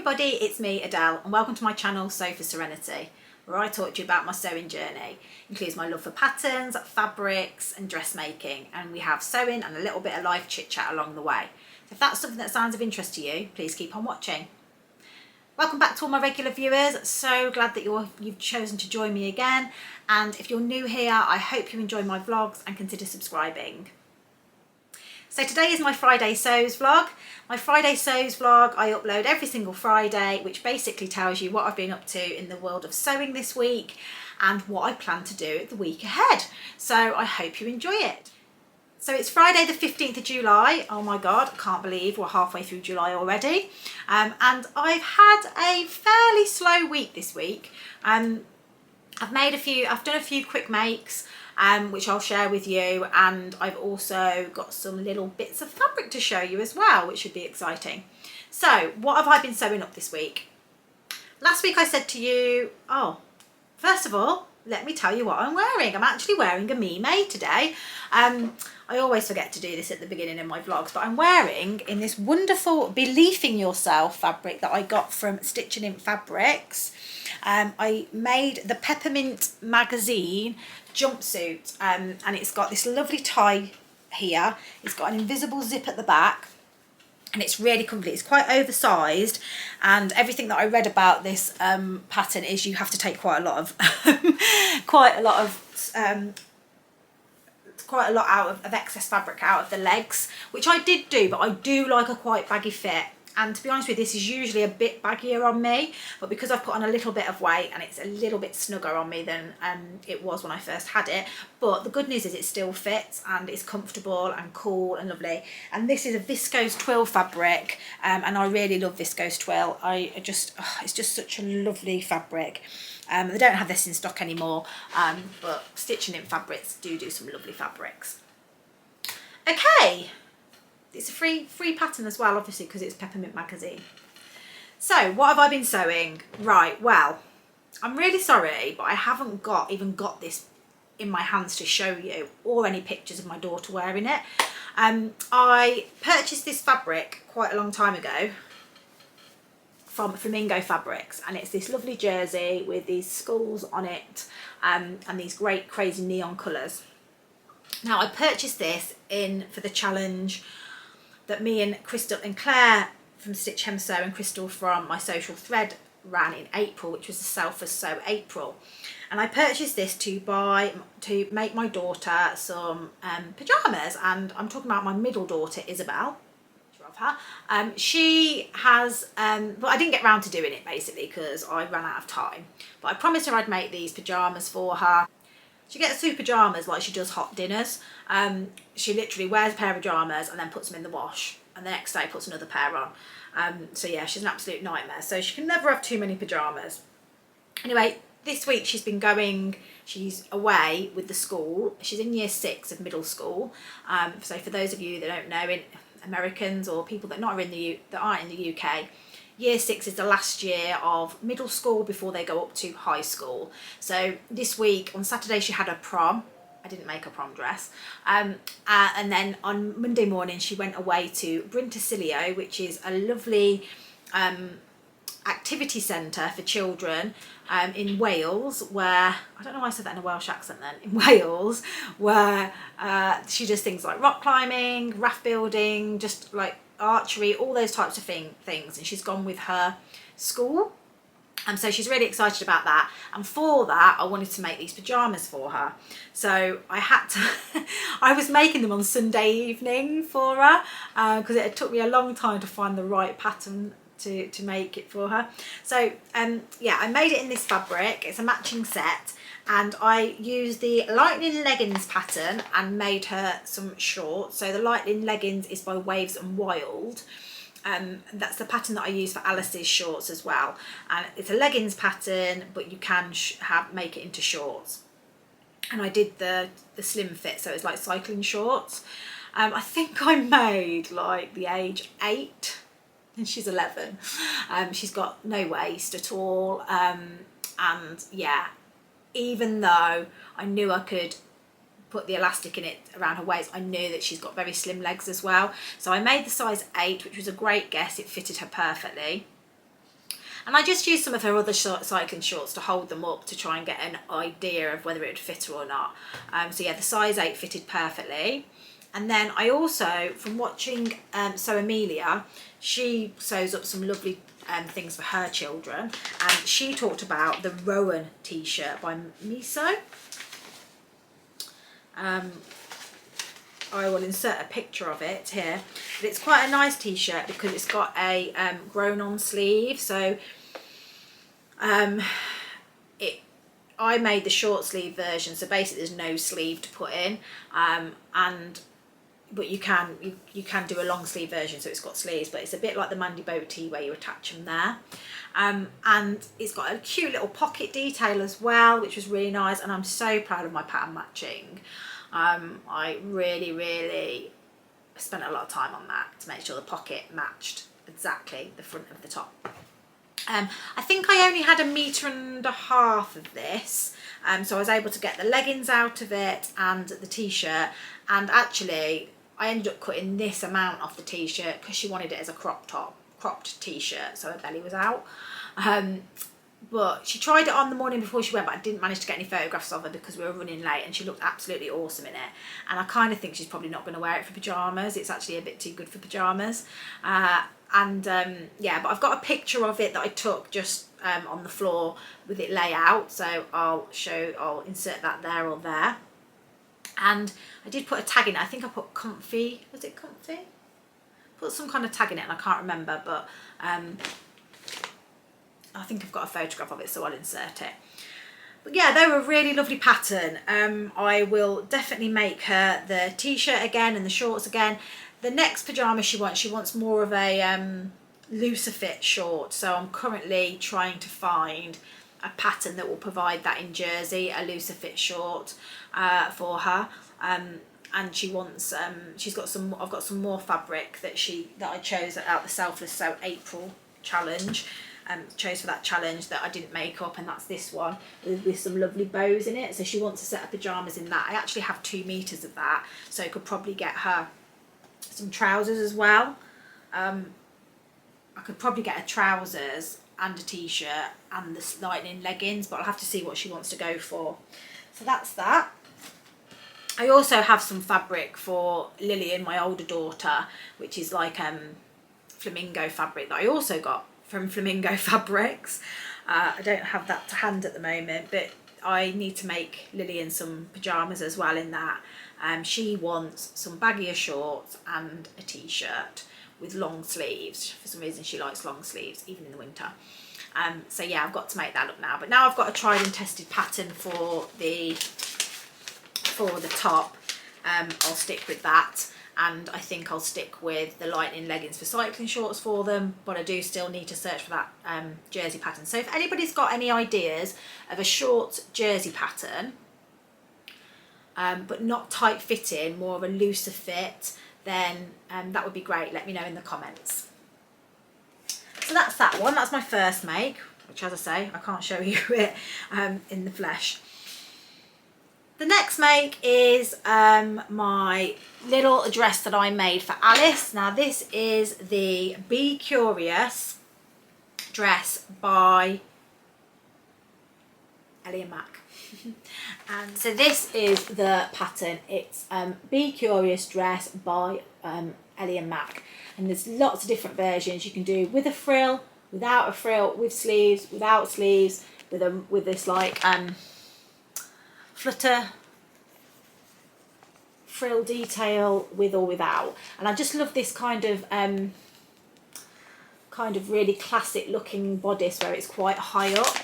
everybody, it's me Adele and welcome to my channel Sew for Serenity, where I talk to you about my sewing journey. It includes my love for patterns, fabrics and dressmaking, and we have sewing and a little bit of life chit chat along the way. So if that's something that sounds of interest to you, please keep on watching. Welcome back to all my regular viewers. So glad that you've chosen to join me again, and if you're new here, I hope you enjoy my vlogs and consider subscribing. So today is my Friday Sews vlog. My Friday Sews vlog I upload every single Friday, which basically tells you what I've been up to in the world of sewing this week and what I plan to do the week ahead. So I hope you enjoy it. So it's Friday the 15th of July. Oh my God, I can't believe we're halfway through July already. And I've had a fairly slow week this week. I've done a few quick makes, which I'll share with you, and I've also got some little bits of fabric to show you as well, which should be exciting. So what have I been sewing up this week? Last week I said to you, first of all, let me tell you what I'm wearing. I'm actually wearing a Me Made today. I always forget to do this at the beginning of my vlogs, but I'm wearing in this wonderful Believing Yourself fabric that I got from Stitching in Fabrics. I made the Peppermint magazine jumpsuit, and it's got this lovely tie here. It's got an invisible zip at the back, and it's really comfy. It's quite oversized, and everything that I read about this pattern is you have to take quite a lot of out of excess fabric out of the legs, which I did do, but I do like a quite baggy fit. And to be honest with you, this is usually a bit baggier on me, but because I've put on a little bit of weight and it's a little bit snugger on me than it was when I first had it. But the good news is it still fits and it's comfortable and cool and lovely. And this is a Viscose twill fabric, and I really love Viscose twill. It's just such a lovely fabric. They don't have this in stock anymore, but Stitching in Fabrics do some lovely fabrics. Okay. It's a free pattern as well, obviously, because it's Peppermint magazine. So what have I been sewing? Right, well, I'm really sorry, but I haven't even got this in my hands to show you, or any pictures of my daughter wearing it. I purchased this fabric quite a long time ago from Flamingo Fabrics, and it's this lovely jersey with these skulls on it, and these great crazy neon colours. Now I purchased this for the challenge that me and Crystal and Claire from Stitch Hem Sew and Crystal from my social thread ran in April, which was the Self as Sew April. And I purchased this to make my daughter some pajamas, and I'm talking about my middle daughter Isabel. Of her. She has, but I didn't get round to doing it basically because I ran out of time. But I promised her I'd make these pajamas for her. She gets two pajamas like she does hot dinners. She literally wears a pair of pajamas and then puts them in the wash, and the next day puts another pair on. So yeah, she's an absolute nightmare. So she can never have too many pajamas. Anyway, this week she's away with the school. She's in year 6 of middle school. So for those of you that don't know, Americans or people that aren't in the UK, year 6 is the last year of middle school before they go up to high school. So this week on Saturday she had her prom. I didn't make a prom dress. And then on Monday morning she went away to Brintersilio, which is a lovely activity centre for children in Wales, where, I don't know why I said that in a Welsh accent then, in Wales, where she does things like rock climbing, raft building, just like archery, all those types of things, and she's gone with her school, and so she's really excited about that. And for that I wanted to make these pajamas for her, so I had to I was making them on Sunday evening for her because it took me a long time to find the right pattern to make it for her. So yeah, I made it in this fabric. It's a matching set, and I used the Lightening leggings pattern and made her some shorts. So the Lightening leggings is by Waves and Wild. That's the pattern that I use for Alice's shorts as well, and it's a leggings pattern, but you can make it into shorts. And I did the slim fit, so it's like cycling shorts. I think I made like the age 8 and she's 11. She's got no waist at all, and yeah, even though I knew I could put the elastic in it around her waist, I knew that she's got very slim legs as well. So I made the size 8, which was a great guess. It fitted her perfectly. And I just used some of her other cycling shorts to hold them up to try and get an idea of whether it would fit her or not. So yeah, the size 8 fitted perfectly. And then I also, from watching Sew Amelia, she sews up some lovely things for her children, and she talked about the Rowan t-shirt by Misusu. I will insert a picture of it here, but it's quite a nice t-shirt because it's got a grown on sleeve. So I made the short sleeve version, so basically there's no sleeve to put in, but you can do a long sleeve version, so it's got sleeves, but it's a bit like the Mandy Bow tee where you attach them there. And it's got a cute little pocket detail as well, which was really nice, and I'm so proud of my pattern matching. I really spent a lot of time on that to make sure the pocket matched exactly the front of the top. I think I only had 1.5 meters of this, so I was able to get the leggings out of it and the t-shirt, and actually I ended up cutting this amount off the t-shirt because she wanted it as a cropped t-shirt, so her belly was out. But she tried it on the morning before she went, but I didn't manage to get any photographs of her because we were running late, and she looked absolutely awesome in it. And I kind of think she's probably not going to wear it for pyjamas. It's actually a bit too good for pyjamas. Yeah, but I've got a picture of it that I took just on the floor with it lay out, so I'll insert that there or there. And I did put a tag in it. I think I put comfy. Was it comfy? Put some kind of tag in it, and I can't remember, but I think I've got a photograph of it, so I'll insert it. But yeah, they were a really lovely pattern. I will definitely make her the t-shirt again and the shorts again. The next pyjama she wants more of a looser fit short, so I'm currently trying to find a pattern that will provide that in jersey, a looser fit short for her. And she wants I've got some more fabric that I chose out the Selfless Sew April challenge. Chose for that challenge that I didn't make up, and that's this one with some lovely bows in it. So she wants a set of pyjamas in that. I actually have 2 meters of that, so I could probably get her some trousers as well. I could probably get her trousers and a t-shirt and the Lightening leggings, but I'll have to see what she wants to go for. So that's that. I also have some fabric for Lily and my older daughter, which is like Flamingo Fabric that I also got from Flamingo Fabrics. I don't have that to hand at the moment, but I need to make Lillian some pyjamas as well in that. She wants some baggier shorts and a t-shirt with long sleeves. For some reason she likes long sleeves even in the winter. So yeah, I've got to make that up now, but now I've got a tried and tested pattern for the top. I'll stick with that. And I think I'll stick with the Lightening leggings for cycling shorts for them, but I do still need to search for that jersey pattern. So if anybody's got any ideas of a short jersey pattern, but not tight fitting, more of a looser fit, then that would be great. Let me know in the comments. So that's that one. That's my first make, which, as I say, I can't show you it in the flesh. The next make is my little dress that I made for Alice. Now this is the Be Curious dress by Ellie Mac. And so this is the pattern. It's Be Curious dress by Ellie Mac. And there's lots of different versions you can do, with a frill, without a frill, with sleeves, without sleeves, with this like flutter frill detail, with or without. And I just love this kind of really classic looking bodice where it's quite high up.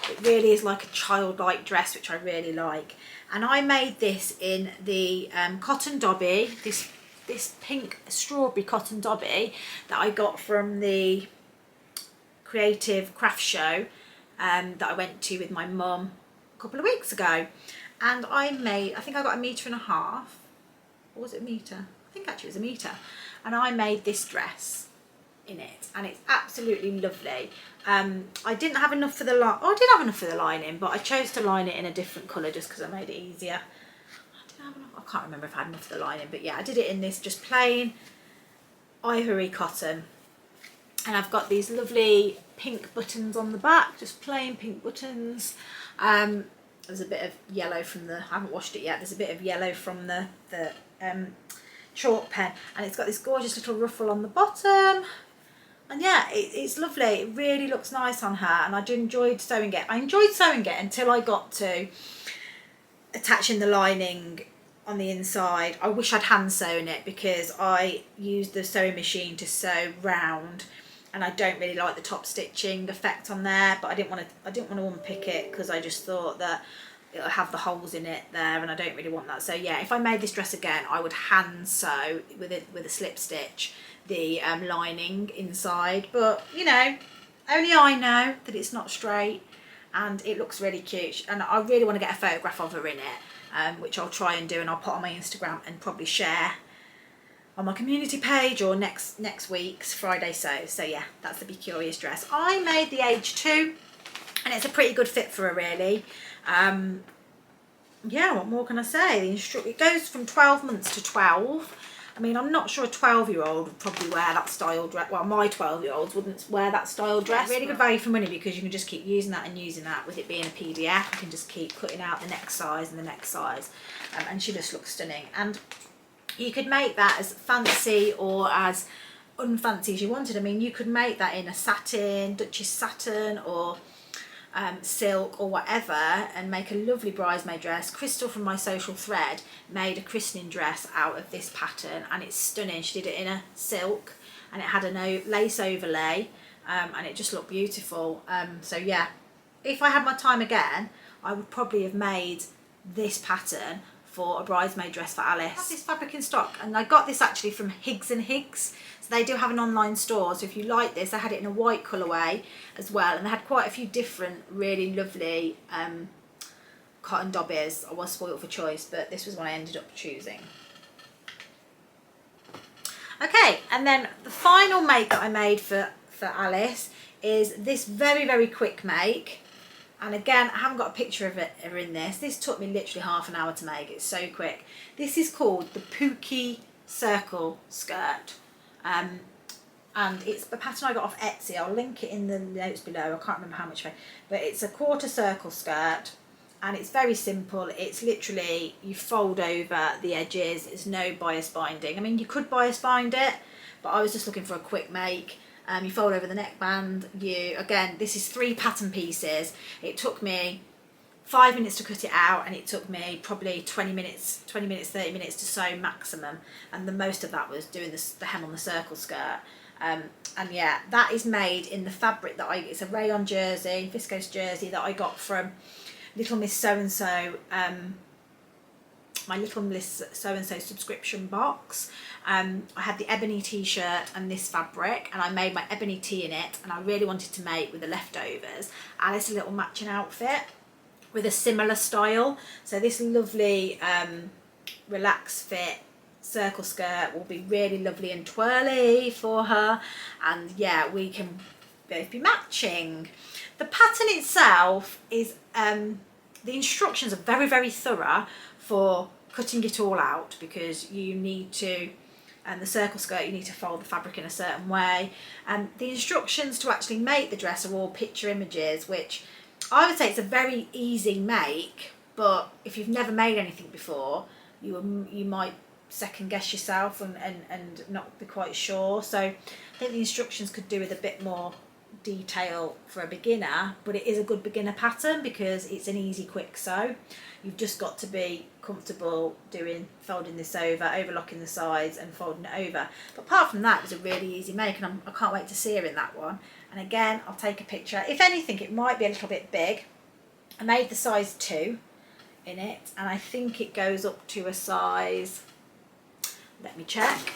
It really is like a childlike dress, which I really like. And I made this in the cotton Dobby, this pink strawberry cotton Dobby that I got from the creative craft show that I went to with my mum a couple of weeks ago. And I think I got 1.5 meters. Or was it a metre? I think actually it was 1 metre. And I made this dress in it, and it's absolutely lovely. I didn't have enough for the line. Oh, I did have enough for the lining, but I chose to line it in a different colour just because I made it easier. I can't remember if I had enough for the lining, but yeah, I did it in this just plain ivory cotton. And I've got these lovely pink buttons on the back, just plain pink buttons. There's a bit of yellow from the, I haven't washed it yet, there's a bit of yellow from the chalk pen, and it's got this gorgeous little ruffle on the bottom. And yeah, it's lovely. It really looks nice on her, and I enjoyed sewing it. I enjoyed sewing it until I got to attaching the lining on the inside. I wish I'd hand sewn it because I used the sewing machine to sew round, and I don't really like the top stitching effect on there, but I didn't want to unpick it because I just thought that it'll have the holes in it there, and I don't really want that. So yeah, if I made this dress again, I would hand sew with a slip stitch the lining inside. But you know, only I know that it's not straight, and it looks really cute, and I really want to get a photograph of her in it, which I'll try and do, and I'll put on my Instagram and probably share on my community page or next week's Friday sew. So yeah, that's the Be Curious dress. I made the age 2, and it's a pretty good fit for her really. Yeah, what more can I say? It goes from 12 months to 12. I mean, I'm not sure a 12-year-old would probably wear that style dress. Well, my 12-year-olds wouldn't wear that style dress. Really good value for money because you can just keep using that and using that. With it being a PDF, you can just keep cutting out the next size and the next size, and she just looks stunning. And you could make that as fancy or as unfancy as you wanted. I mean, you could make that in a satin, Duchess satin, or silk or whatever, and make a lovely bridesmaid dress. Crystal from my social thread made a christening dress out of this pattern, and it's stunning. She did it in a silk, and it had a lace overlay, and it just looked beautiful. So yeah, if I had my time again, I would probably have made this pattern for a bridesmaid dress for Alice. I have this fabric in stock, and I got this actually from Higgs and Higgs. So they do have an online store, so if you like this, I had it in a white colourway as well, and they had quite a few different really lovely cotton dobbies. I was spoiled for choice, but this was one I ended up choosing. Okay, and then the final make that I made for Alice is this very, very quick make. And again, I haven't got a picture of her in this. This took me literally half an hour to make. It's so quick. This is called the Pookie Circle Skirt. And it's a pattern I got off Etsy. I'll link it in the notes below. I can't remember how much, but it's a quarter circle skirt, and it's very simple. It's literally, you fold over the edges. There's no bias binding. I mean, you could bias bind it, but I was just looking for a quick make. You fold over the neckband. Again, this is 3 pattern pieces. It took me 5 minutes to cut it out, and it took me probably 30 minutes to sew maximum, and the most of that was doing the hem on the circle skirt. And yeah, that is made in the fabric that it's a Rayon jersey, Viscose jersey that I got from Little Miss So-and-so, my Little Miss So-and-so subscription box. I had the ebony t-shirt and this fabric, and I made my ebony tee in it, and I really wanted to make with the leftovers Alice a little matching outfit with a similar style. So this lovely relaxed fit circle skirt will be really lovely and twirly for her, and yeah, we can both be matching. The pattern itself is the instructions are very, very thorough for cutting it all out, because you need to, and the circle skirt, you need to fold the fabric in a certain way, and the instructions to actually make the dress are all picture images, which I would say it's a very easy make, but if you've never made anything before, you might second guess yourself and not be quite sure. So I think the instructions could do with a bit more detail for a beginner, but it is a good beginner pattern because it's an easy quick sew. You've just got to be comfortable folding this over, overlocking the sides and folding it over. But apart from that, it was a really easy make, and I can't wait to see her in that one. And again, I'll take a picture. If anything, it might be a little bit big. I made the size 2 in it, and I think it goes up to a size, let me check.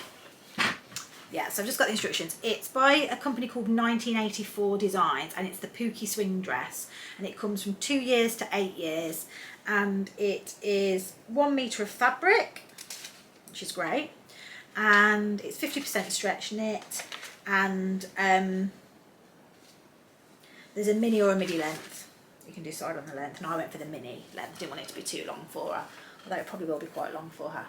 Yeah, so I've just got the instructions. It's by a company called 1984 Designs, and it's the Pookie Swing dress, and it comes from 2 years to 8 years, and it is 1 metre of fabric, which is great, and it's 50% stretch knit, and there's a mini or a midi length. You can decide on the length, and I went for the mini length. Didn't want it to be too long for her, although it probably will be quite long for her.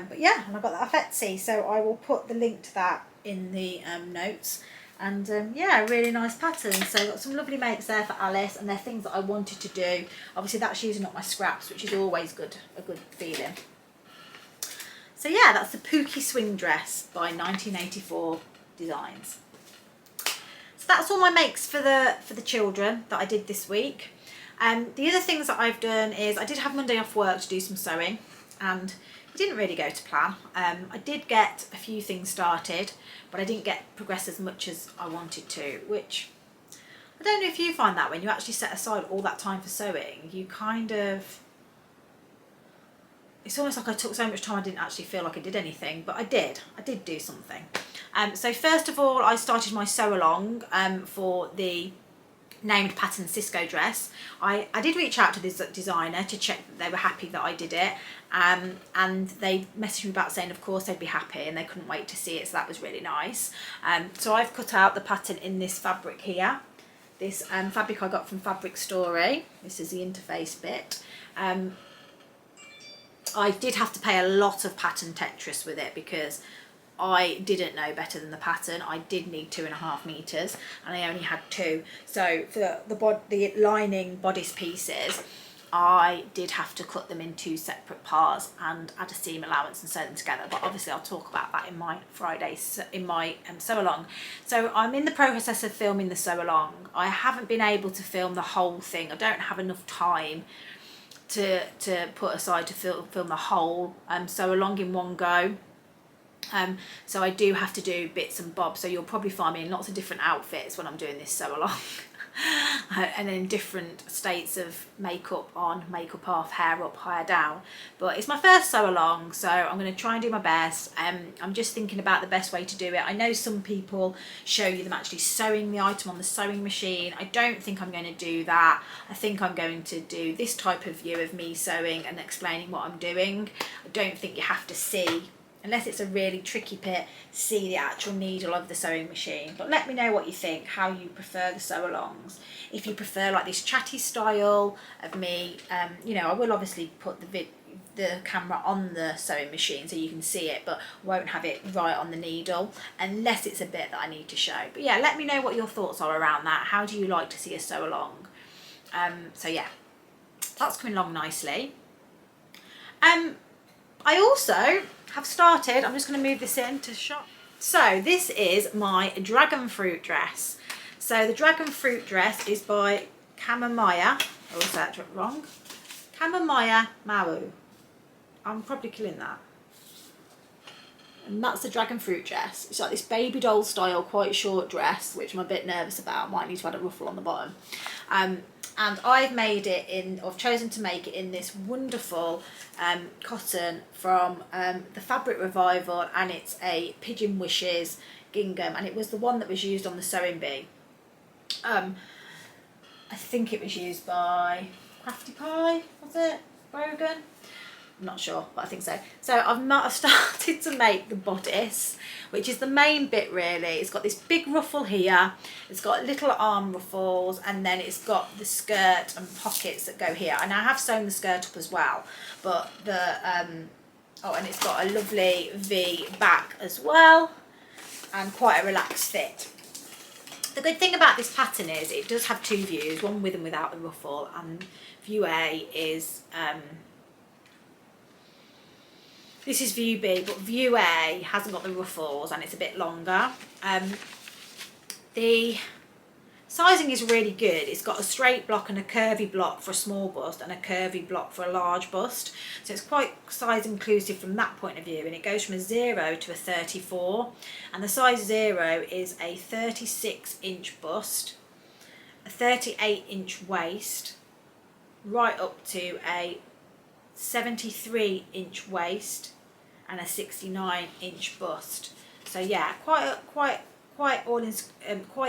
But yeah, and I got that off Etsy, so I will put the link to that in the notes. And yeah, really nice pattern. So got some lovely makes there for Alice, and they're things that I wanted to do. Obviously that's using up my scraps, which is always good, a good feeling. So yeah, that's the Pookie Swing dress by 1984 Designs. So that's all my makes for the children that I did this week. The other things that I've done is I did have Monday off work to do some sewing, and it didn't really go to plan. I did get a few things started, but I didn't get progress as much as I wanted to, which I don't know if you find that when you actually set aside all that time for sewing, you kind of, it's almost like I took so much time I didn't actually feel like I did anything, but I did do something. So first of all, I started my sew along for the named pattern Cisco dress. I did reach out to this designer to check that they were happy that I did it, and they messaged me back saying of course they'd be happy and they couldn't wait to see it, so that was really nice. So I've cut out the pattern in this fabric here. This fabric I got from Fabricstory. This is the interface bit. I did have to pay a lot of pattern Tetris with it because I didn't know better than the pattern. I did need 2.5 meters and I only had 2. So for the lining bodice pieces, I did have to cut them in 2 separate parts and add a seam allowance and sew them together. But obviously I'll talk about that in my Fridays, in my sew along. So I'm in the process of filming the sew along. I haven't been able to film the whole thing. I don't have enough time to put aside to film the whole sew along in one go. So I do have to do bits and bobs, so you'll probably find me in lots of different outfits when I'm doing this sew along. And in different states of makeup on, makeup off, hair up, hair down. But it's my first sew along, so I'm going to try and do my best. I'm just thinking about the best way to do it. I know some people show you them actually sewing the item on the sewing machine. I don't think I'm going to do that. I think I'm going to do this type of view of me sewing and explaining what I'm doing. I don't think you have to see, unless it's a really tricky bit, see the actual needle of the sewing machine. But let me know what you think, how you prefer the sew alongs. If you prefer like this chatty style of me, you know, I will obviously put the camera on the sewing machine so you can see it, but won't have it right on the needle unless it's a bit that I need to show. But yeah, let me know what your thoughts are around that. How do you like to see a sew along? So yeah, that's coming along nicely. I also have started, I'm just going to move this in to shop. So this is my Dragonfruit dress. So the Dragonfruit dress is by Chamomile, oh is that wrong? Chamomile Mau. I'm probably killing that. And that's the Dragonfruit dress. It's like this baby doll style, quite short dress, which I'm a bit nervous about. Might need to add a ruffle on the bottom. And I've made it in, or I've chosen to make it in this wonderful cotton from the Fabric Revival, and it's a Pigeon Wishes gingham, and it was the one that was used on the sewing bee. I think it was used by Crafty Pie, was it? Brogan? I'm not sure, but I think so. So I've started to make the bodice, which is the main bit really. It's got this big ruffle here, it's got little arm ruffles, and then it's got the skirt and pockets that go here. And I have sewn the skirt up as well, but the oh, and it's got a lovely V back as well, and quite a relaxed fit. The good thing about this pattern is it does have 2 views, one with and without the ruffle, and view A is this is view B, but view A hasn't got the ruffles and it's a bit longer. The sizing is really good. It's got a straight block and a curvy block for a small bust and a curvy block for a large bust. So it's quite size inclusive from that point of view, and it goes from a 0 to a 34. And the size 0 is a 36-inch bust, a 38-inch waist, right up to a 73-inch waist and a 69-inch bust. So yeah, quite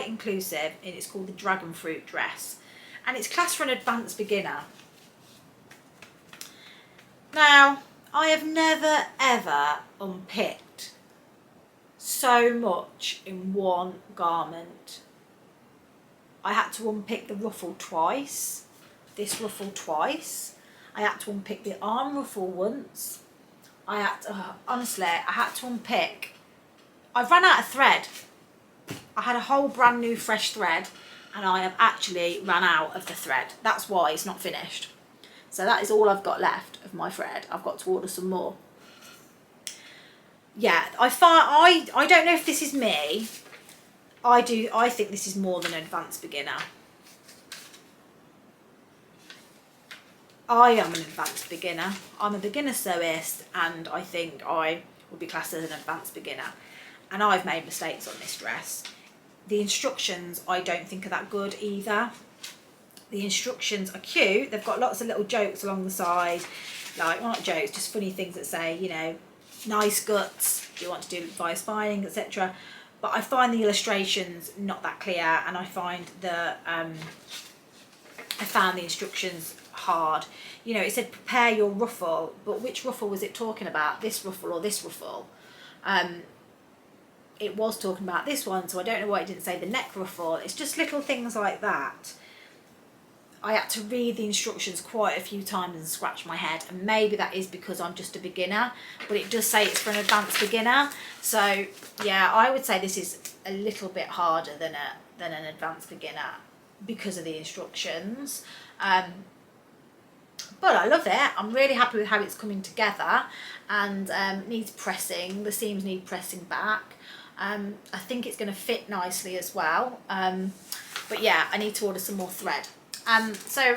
inclusive, and it's called the Dragonfruit dress, and it's classed for an advanced beginner. Now, I have never ever unpicked so much in one garment. I had to unpick the ruffle twice, this ruffle twice. I had to unpick the arm ruffle once. I had to, honestly, I had to unpick. I've run out of thread. I had a whole brand new fresh thread and I have actually ran out of the thread. That's why it's not finished. So that is all I've got left of my thread. I've got to order some more. Yeah, I don't know if this is me. I think this is more than an advanced beginner. I am an advanced beginner. I'm a beginner sewist and I think I would be classed as an advanced beginner. And I've made mistakes on this dress. The instructions I don't think are that good either. The instructions are cute. They've got lots of little jokes along the side. Like, well, not jokes, just funny things that say, you know, nice guts, do you want to do via spine, etc. But I find the illustrations not that clear, and I find the I found the instructions hard. You know, it said prepare your ruffle, but which ruffle was it talking about? This ruffle or this ruffle? It was talking about this one, so I don't know why it didn't say the neck ruffle. It's just little things like that. I had to read the instructions quite a few times and scratch my head, and maybe that is because I'm just a beginner, but it does say it's for an advanced beginner. So yeah, I would say this is a little bit harder than an advanced beginner because of the instructions. But I love it. I'm really happy with how it's coming together, and needs pressing. The seams need pressing back. I think it's going to fit nicely as well. But yeah, I need to order some more thread. So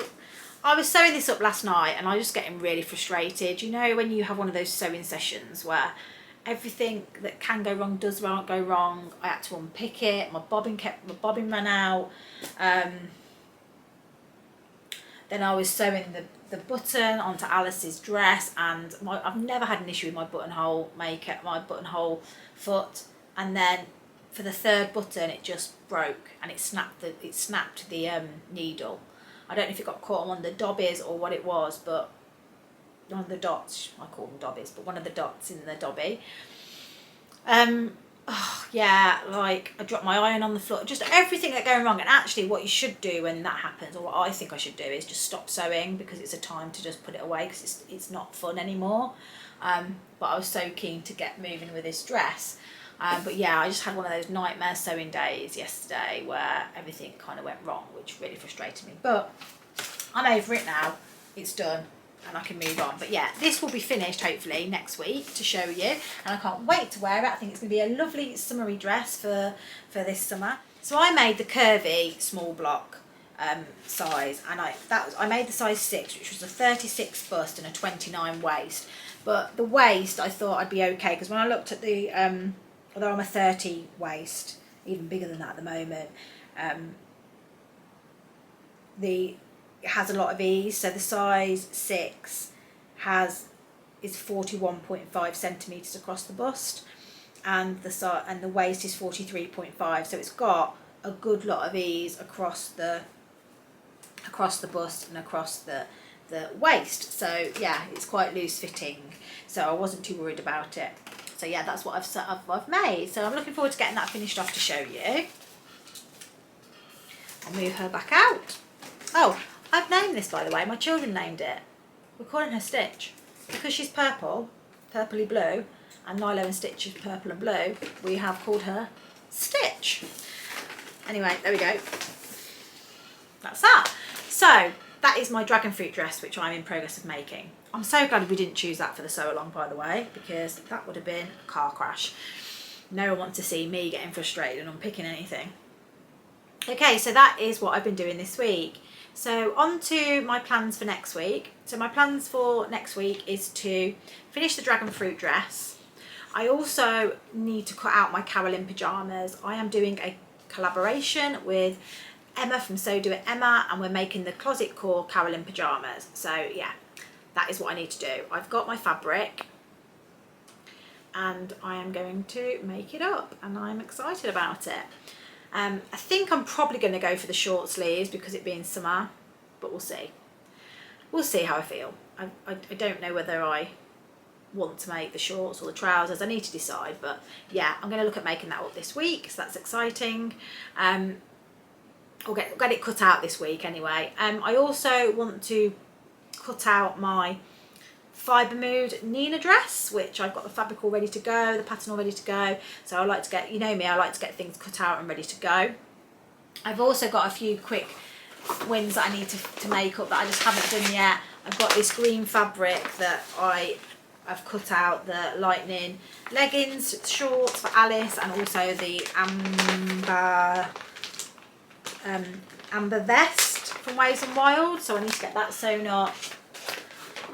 I was sewing this up last night and I was just getting really frustrated. You know, when you have one of those sewing sessions where everything that can go wrong does not go wrong. I had to unpick it. My bobbin ran out. Then I was sewing the button onto Alice's dress, and I've never had an issue with my buttonhole foot. And then for the third button, it just broke and it snapped the needle. I don't know if it got caught on one of the Dobbies or what it was, but one of the dots, I call them Dobbies, but one of the dots in the Dobby. Oh, yeah, like I dropped my iron on the floor, just everything that going wrong. And actually what you should do when that happens, or what I think I should do, is just stop sewing, because it's a time to just put it away, because it's not fun anymore. But I was so keen to get moving with this dress. But yeah, I just had one of those nightmare sewing days yesterday where everything kind of went wrong, which really frustrated me. But I'm over it now. It's done and I can move on. But yeah, this will be finished hopefully next week to show you, and I can't wait to wear it. I think it's going to be a lovely summery dress for this summer. So I made the curvy small block size, and I made the size 6, which was a 36 bust and a 29 waist. But the waist I thought I'd be okay, because when I looked at the although I'm a 30 waist, even bigger than that at the moment, it has a lot of ease. So the size 6 is 41.5 centimetres across the bust, and the waist is 43.5. So it's got a good lot of ease across the bust and across the waist. So yeah, it's quite loose fitting, so I wasn't too worried about it. So yeah, that's what I've made. So I'm looking forward to getting that finished off to show you. I'll move her back out. Oh, I've named this, by the way. My children named it. We're calling her Stitch. Because she's purple, purpley blue, and Nilo and Stitch is purple and blue, we have called her Stitch. Anyway, there we go. That's that. So that is my Dragonfruit dress, which I'm in progress of making. I'm so glad we didn't choose that for the sew along, by the way, because that would have been a car crash. No one wants to see me getting frustrated and unpicking anything. Okay, so that is what I've been doing this week. So on to my plans for next week. So my plans for next week is to finish the Dragonfruit dress. I also need to cut out my Carolyn pajamas. I am doing a collaboration with Emma from So Do It Emma, and we're making the closet core Carolyn pajamas. So yeah, that is what I need to do. I've got my fabric and I am going to make it up, and I'm excited about it. I think I'm probably going to go for the short sleeves because it being summer, but we'll see. We'll see how I feel. I don't know whether I want to make the shorts or the trousers. I need to decide, but yeah, I'm going to look at making that up this week, so that's exciting. I'll get it cut out this week anyway. I also want to cut out my Fibre Mood Nina dress, which I've got the fabric all ready to go, the pattern all ready to go. So I like to get, you know me, I like to get things cut out and ready to go. I've also got a few quick wins that I need to make up that I just haven't done yet. I've got this green fabric that I've cut out the Lightening leggings, shorts for Alice, and also the amber vest from Waves and Wild. So I need to get that sewn up.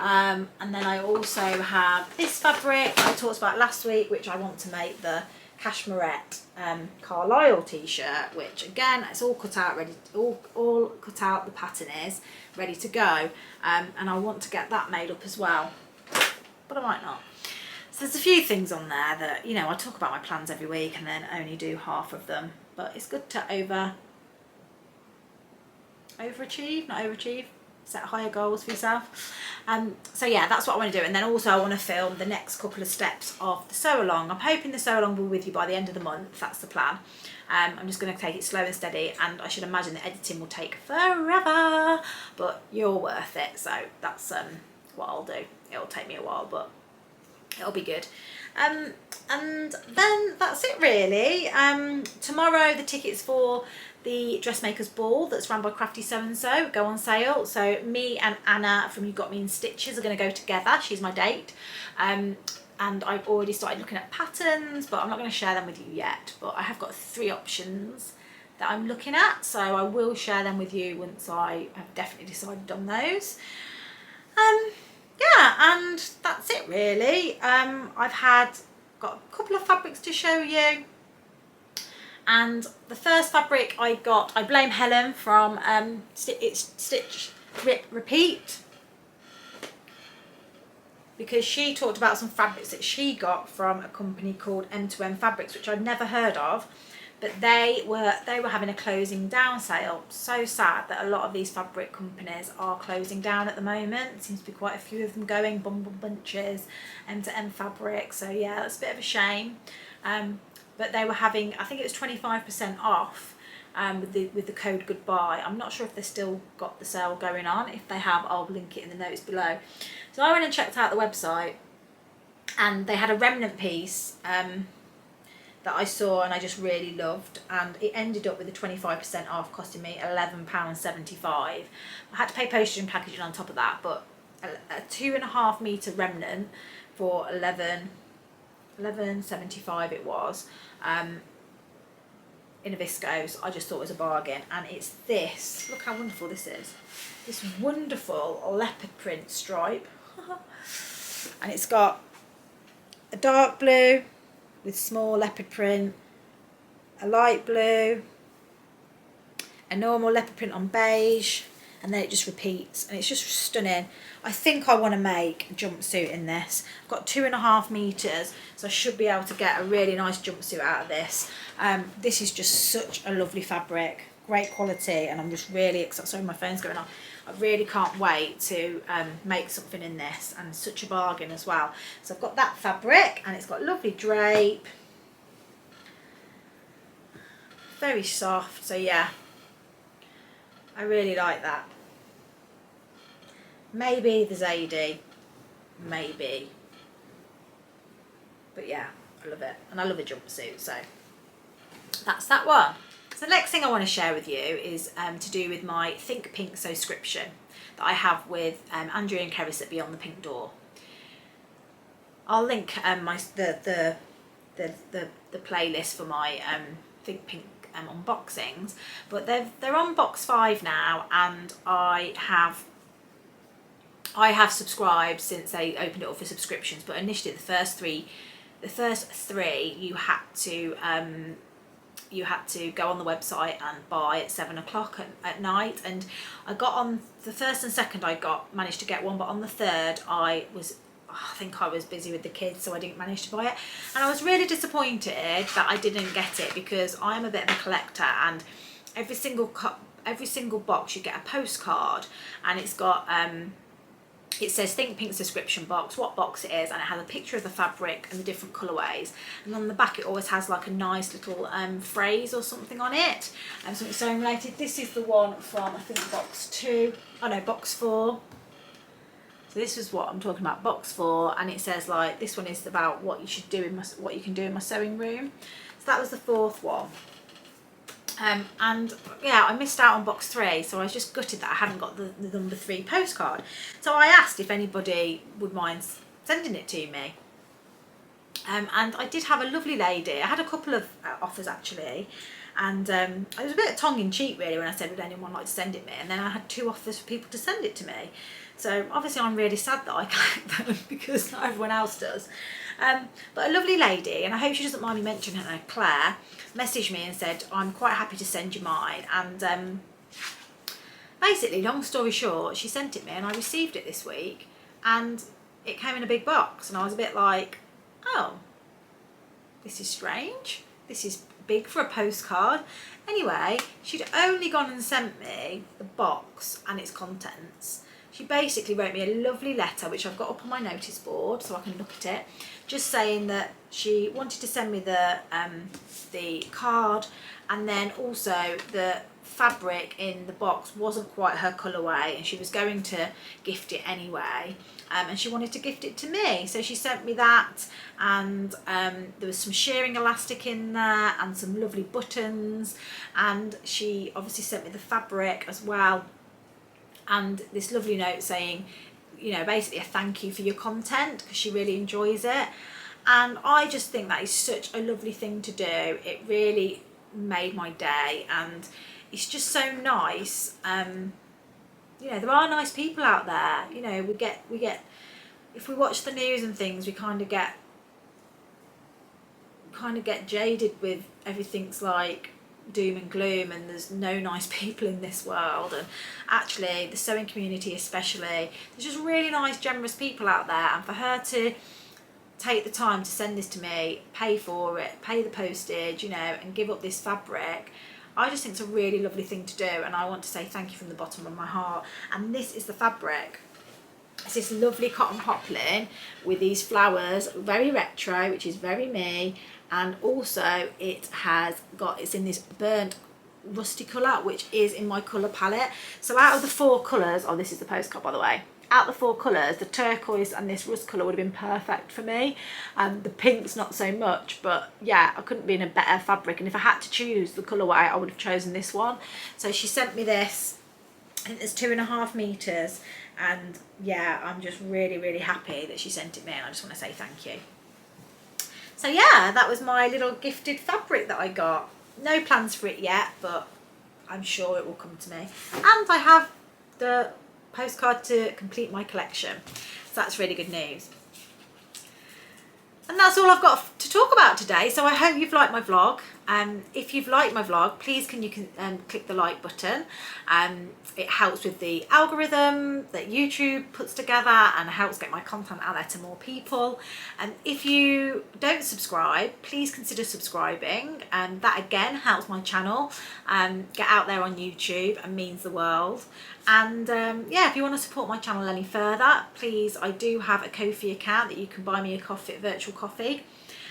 And then I also have this fabric I talked about last week, which I want to make the Cashmerette Carlisle t-shirt, which again, it's all cut out, ready, all cut out, the pattern is ready to go, and I want to get that made up as well, but I might not. So there's a few things on there that, you know, I talk about my plans every week and then only do half of them, but it's good to overachieve, not overachieve, set higher goals for yourself. So yeah, that's what I want to do. And then also I want to film the next couple of steps of the sew along. I'm hoping the sew along will be with you by the end of the month. That's the plan. I'm just going to take it slow and steady, and I should imagine the editing will take forever, but you're worth it. So that's what I'll do. It'll take me a while, but it'll be good. And then that's it really. Tomorrow the tickets for the dressmakers ball that's run by Crafty So and So go on sale. So me and Anna from You Got Me in Stitches are going to go together. She's my date. And I've already started looking at patterns, but I'm not going to share them with you yet. But I have got 3 options that I'm looking at, so I will share them with you once I have definitely decided on those. Yeah, and that's it really. I've got a couple of fabrics to show you. And the first fabric I got, I blame Helen from Stitch Rip Repeat, because she talked about some fabrics that she got from a company called M2M Fabrics, which I'd never heard of, but they were having a closing down sale. So sad that a lot of these fabric companies are closing down at the moment. There seems to be quite a few of them going, Bumble Bunches, M2M Fabric, so yeah, that's a bit of a shame. But they were having, I think it was 25% off with the code goodbye. I'm not sure if they've still got the sale going on. If they have, I'll link it in the notes below. So I went and checked out the website, and they had a remnant piece that I saw and I just really loved, and it ended up with a 25% off, costing me £11.75. I had to pay postage and packaging on top of that, but a 2.5 metre remnant for £11.75 it was, in a viscose. I just thought it was a bargain. And it's this, look how wonderful this is, this wonderful leopard print stripe. And it's got a dark blue with small leopard print, a light blue, a normal leopard print on beige, and then it just repeats, and it's just stunning. I think I want to make a jumpsuit in this. I've got 2.5 metres, so I should be able to get a really nice jumpsuit out of this. This is just such a lovely fabric, great quality, and I'm just really excited. Sorry, my phone's going on. I really can't wait to make something in this, and such a bargain as well. So I've got that fabric, and it's got lovely drape, very soft, so yeah, I really like that. Maybe the Zadie, maybe, but yeah, I love it, and I love a jumpsuit, so that's that one. So the next thing I want to share with you is to do with my Think Pink subscription that I have with Andrew and Keris at Beyond the Pink Door. I'll link the playlist for my Think Pink unboxings, but they're on box 5 now, and I have subscribed since they opened it up for subscriptions. But initially the first three you had to go on the website and buy at 7 o'clock at night, and I got on the first and second, managed to get one, but on the third I think I was busy with the kids, so I didn't manage to buy it, and I was really disappointed that I didn't get it, because I am a bit of a collector, and every single box you get a postcard, and it's got it says Think Pink subscription box, what box it is, and it has a picture of the fabric and the different colourways, and on the back it always has like a nice little phrase or something on it, and something sewing related. This is the one from, I think, box 4. So this is what I'm talking about, box 4, and it says like this one is about what you should do in what you can do in my sewing room. So that was the 4th one. And yeah, I missed out on box 3, so I was just gutted that I hadn't got the number 3 postcard. So I asked if anybody would mind sending it to me. And I did have a lovely lady. I had a couple of offers actually, and it was a bit of tongue-in-cheek really when I said would anyone like to send it me, and then I had 2 offers for people to send it to me. So obviously I'm really sad that I collect them because not everyone else does. But a lovely lady, and I hope she doesn't mind me mentioning her, Claire, messaged me and said, I'm quite happy to send you mine. And basically, long story short, she sent it me and I received it this week, and it came in a big box, and I was a bit like, oh, this is strange. This is big for a postcard. Anyway, she'd only gone and sent me the box and its contents. She basically wrote me a lovely letter, which I've got up on my notice board so I can look at it, just saying that she wanted to send me the card, and then also the fabric in the box wasn't quite her colourway, and she was going to gift it anyway, and she wanted to gift it to me. So she sent me that, and there was some shearing elastic in there and some lovely buttons, and she obviously sent me the fabric as well, and this lovely note saying, you know, basically a thank you for your content because she really enjoys it. And I just think that is such a lovely thing to do. It really made my day, and it's just so nice. You know, there are nice people out there. You know, we get if we watch the news and things, we kind of get jaded with everything's like doom and gloom, and there's no nice people in this world. And actually the sewing community especially, there's just really nice generous people out there, and for her to take the time to send this to me, pay for it, pay the postage, you know, and give up this fabric, I just think it's a really lovely thing to do, and I want to say thank you from the bottom of my heart. And this is the fabric. It's this lovely cotton poplin with these flowers, very retro, which is very me, and also it's in this burnt rusty colour, which is in my colour palette. So out of the 4 colours, oh, this is the postcard by the way, out of the 4 colours, the turquoise and this rust colour would have been perfect for me. The pink's not so much, but yeah, I couldn't be in a better fabric, and if I had to choose the colourway, I would have chosen this one. So she sent me this, I think it's 2.5 metres, and yeah, I'm just really, really happy that she sent it me, and I just want to say thank you. So yeah, that was my little gifted fabric that I got. No plans for it yet, but I'm sure it will come to me. And I have the postcard to complete my collection, so that's really good news. And that's all I've got to talk about today. So I hope you've liked my vlog. If you've liked my vlog, please can you click the like button. It helps with the algorithm that YouTube puts together and helps get my content out there to more people. And if you don't subscribe, please consider subscribing, and that again helps my channel get out there on YouTube and means the world. And yeah, if you want to support my channel any further, please, I do have a Ko-fi account that you can buy me a coffee, virtual coffee,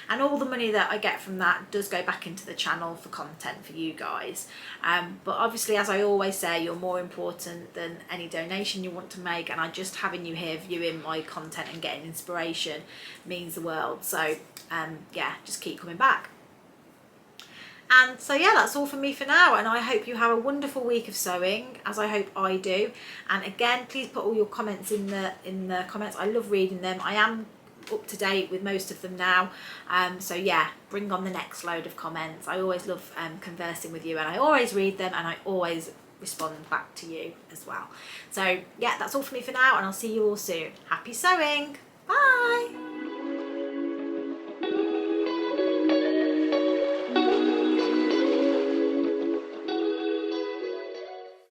and all the money that I get from that does go back into the channel for content for you guys. But obviously, as I always say, you're more important than any donation you want to make, and just having you here viewing my content and getting inspiration means the world. So yeah, just keep coming back. And so yeah, that's all from me for now, and I hope you have a wonderful week of sewing, as I hope I do. And again, please put all your comments in the comments. I love reading them. I am up to date with most of them now, so yeah, bring on the next load of comments. I always love conversing with you, and I always read them, and I always respond back to you as well. So yeah, that's all from me for now, and I'll see you all soon. Happy sewing. Bye.